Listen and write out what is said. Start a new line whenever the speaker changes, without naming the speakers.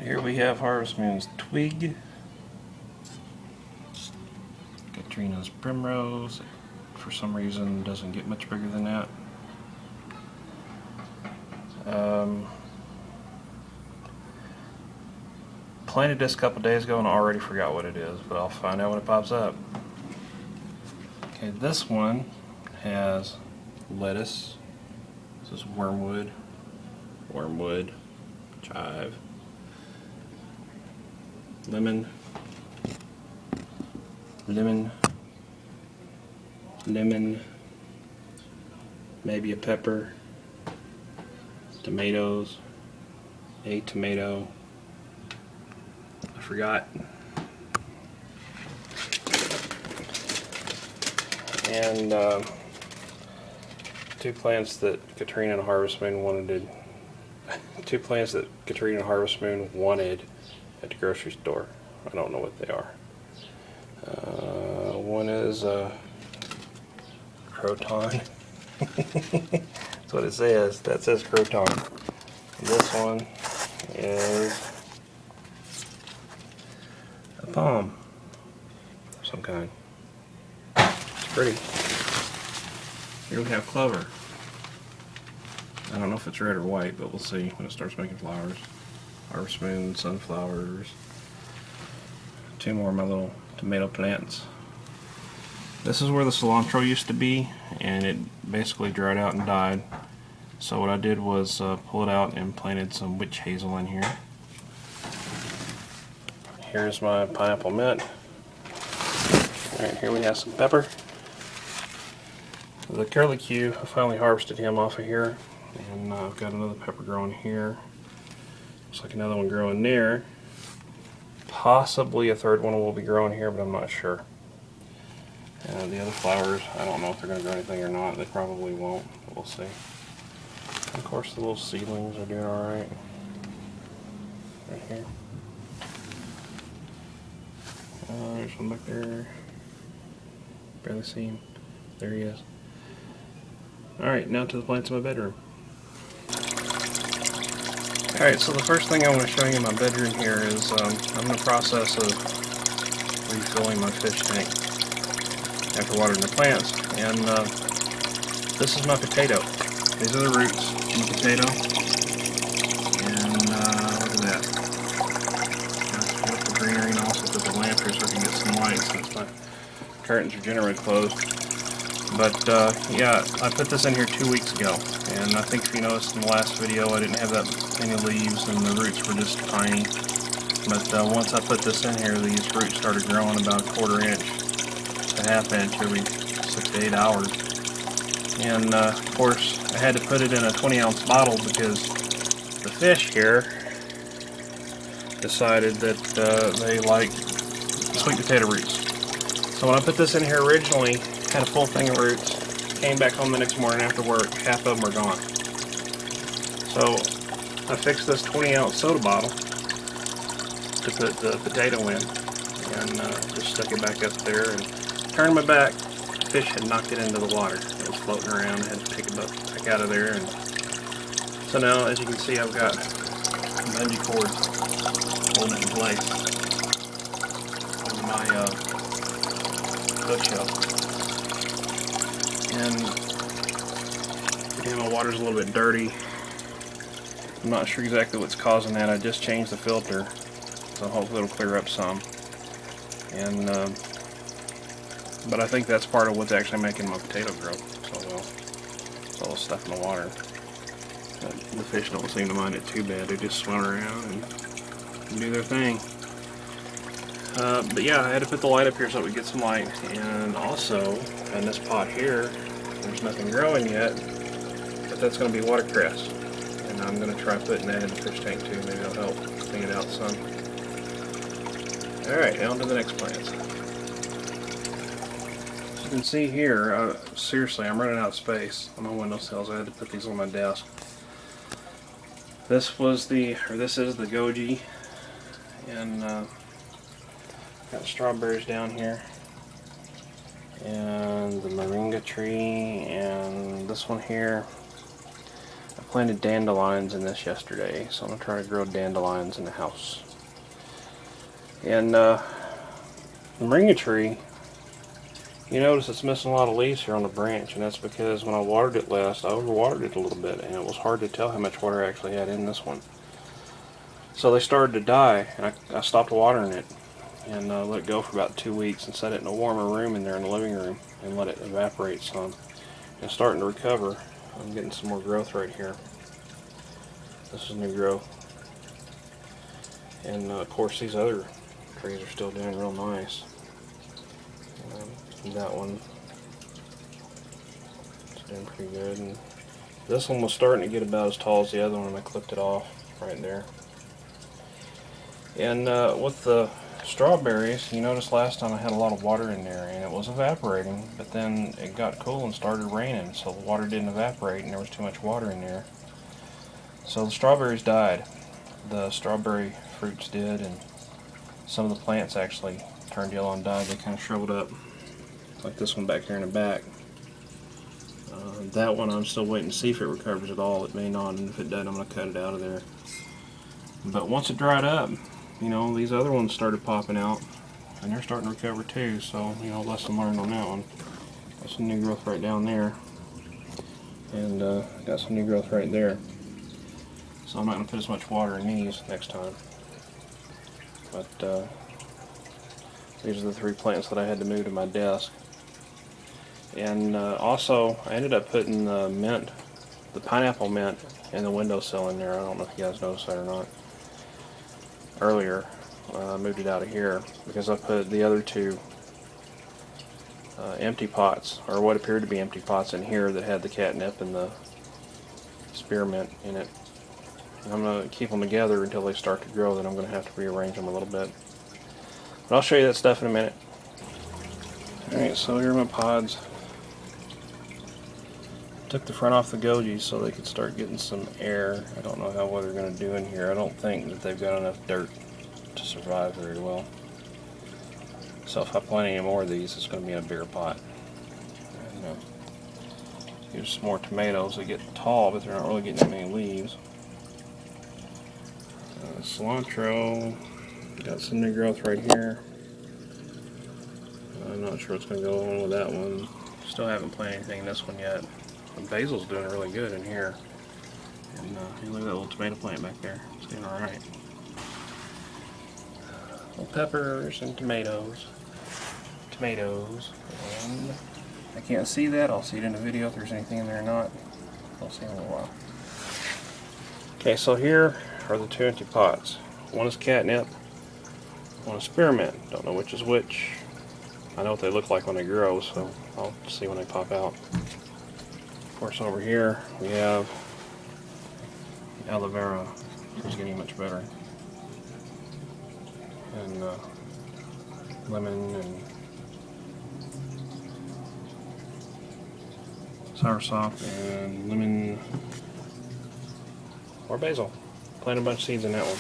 Here we have Harvest Moon's Twig, Katrina's Primrose. For some reason doesn't get much bigger than that. Planted this a couple days ago and I already forgot what it is, but I'll find out when it pops up. Okay, this one has lettuce. This is wormwood, chive, lemon, maybe a pepper, tomatoes, a tomato, I forgot, and two plants that Katrina and Harvest Moon wanted. Two plants that Katrina and Harvest Moon wanted at the grocery store. I don't know what they are. One is croton. That's what it says. That says croton. This one is a palm of some kind. It's pretty. Here we have clover. I don't know if it's red or white, but we'll see when it starts making flowers. Harvest Moon, sunflowers. Two more of my little tomato plants. This is where the cilantro used to be, and it basically dried out and died. So what I did was pull it out and planted some witch hazel in here. Here's my pineapple mint. Alright, here we have some pepper. The curlicue, I finally harvested him off of here, and I've got another pepper growing here. Looks like another one growing there. Possibly a third one will be growing here, but I'm not sure. The other flowers, I don't know if they're going to grow anything or not. They probably won't, but we'll see. And of course, the little seedlings are doing alright. Right here. There's one back there. Barely see him. There he is. Alright, now to the plants in my bedroom. Alright, so the first thing I want to show you in my bedroom here is I'm in the process of refilling my fish tank after watering the plants. And this is my potato. These are the roots in the potato. And look at that. Let's flip the greenery and also put the lamp here so I can get some light since my curtains are generally closed. But yeah, I put this in here 2 weeks ago, and I think if you noticed in the last video I didn't have that many leaves and the roots were just tiny. But once I put this in here, these roots started growing about a quarter inch to half inch every 6 to 8 hours. And of course I had to put it in a 20-ounce bottle because the fish here decided that they like sweet potato roots. So when I put this in here originally, had a full thing of roots, came back home the next morning after work, half of them were gone. So I fixed this 20-ounce soda bottle to put the potato in, and just stuck it back up there and turned my back. The fish had knocked it into the water. It was floating around. I had to pick it up back out of there. And so now, as you can see, I've got bungee cords holding it in place on my bookshelf. And again, my water's a little bit dirty. I'm not sure exactly what's causing that. I just changed the filter, so hopefully it'll clear up some. And but I think that's part of what's actually making my potato grow so well. It's all the stuff in the water. But the fish don't seem to mind it too bad. They just swim around and do their thing. But yeah, I had to put the light up here so we get some light. And also, in this pot here, there's nothing growing yet, but that's going to be watercress. And I'm going to try putting that in the fish tank too. Maybe it'll help clean it out some. Alright, on to the next plants. As you can see here, seriously, I'm running out of space on my windowsills. I had to put these on my desk. This is the goji, and got strawberries down here, and the moringa tree, and this one here. I planted dandelions in this yesterday, so I'm going to try to grow dandelions in the house. And the moringa tree, you notice it's missing a lot of leaves here on the branch, and that's because when I watered it last, I overwatered it a little bit, and it was hard to tell how much water I actually had in this one. So they started to die, and I stopped watering it, and let it go for about 2 weeks, and set it in a warmer room in there in the living room, and let it evaporate some. And it's starting to recover. I'm getting some more growth right here. This is new growth. And of course these other trees are still doing real nice. That one is doing pretty good. And this one was starting to get about as tall as the other one, and I clipped it off right there. And with the strawberries, you noticed last time I had a lot of water in there, and it was evaporating, but then it got cool and started raining, so the water didn't evaporate and there was too much water in there. So the strawberries died. The strawberry fruits did, and some of the plants actually turned yellow and died. They kind of shriveled up, like this one back here in the back. That one I'm still waiting to see if it recovers at all. It may not, and if it doesn't, I'm going to cut it out of there. But once it dried up, you know, these other ones started popping out, and they're starting to recover too, so, you know, lesson learned on that one. Got some new growth right down there, and got some new growth right there. So I'm not going to put as much water in these next time. But these are the 3 plants that I had to move to my desk. And also, I ended up putting the mint, the pineapple mint, in the windowsill in there. I don't know if you guys noticed that or not. Earlier, I moved it out of here because I put the other 2 empty pots, or what appeared to be empty pots, in here that had the catnip and the spearmint in it. And I'm going to keep them together until they start to grow, then I'm going to have to rearrange them a little bit. But I'll show you that stuff in a minute. Alright, so here are my pods. Took the front off the goji so they could start getting some air. I don't know how well they're going to do in here. I don't think that they've got enough dirt to survive very well. So if I plant any more of these, it's going to be in a bigger pot. And, here's some more tomatoes. They get tall, but they're not really getting that many leaves. Cilantro, got some new growth right here. I'm not sure what's going to go on with that one. Still haven't planted anything in this one yet. The basil's doing really good in here. And look at that little tomato plant back there. It's doing alright. Little peppers and tomatoes. And I can't see that. I'll see it in the video if there's anything in there or not. I'll see in a little while. Okay, so here are the 2 empty pots. One is catnip, one is spearmint. Don't know which is which. I know what they look like when they grow, so I'll see when they pop out. Of course, over here we have aloe vera, which is getting much better, and lemon and soursop and lemon or basil. Planted a bunch of seeds in that one.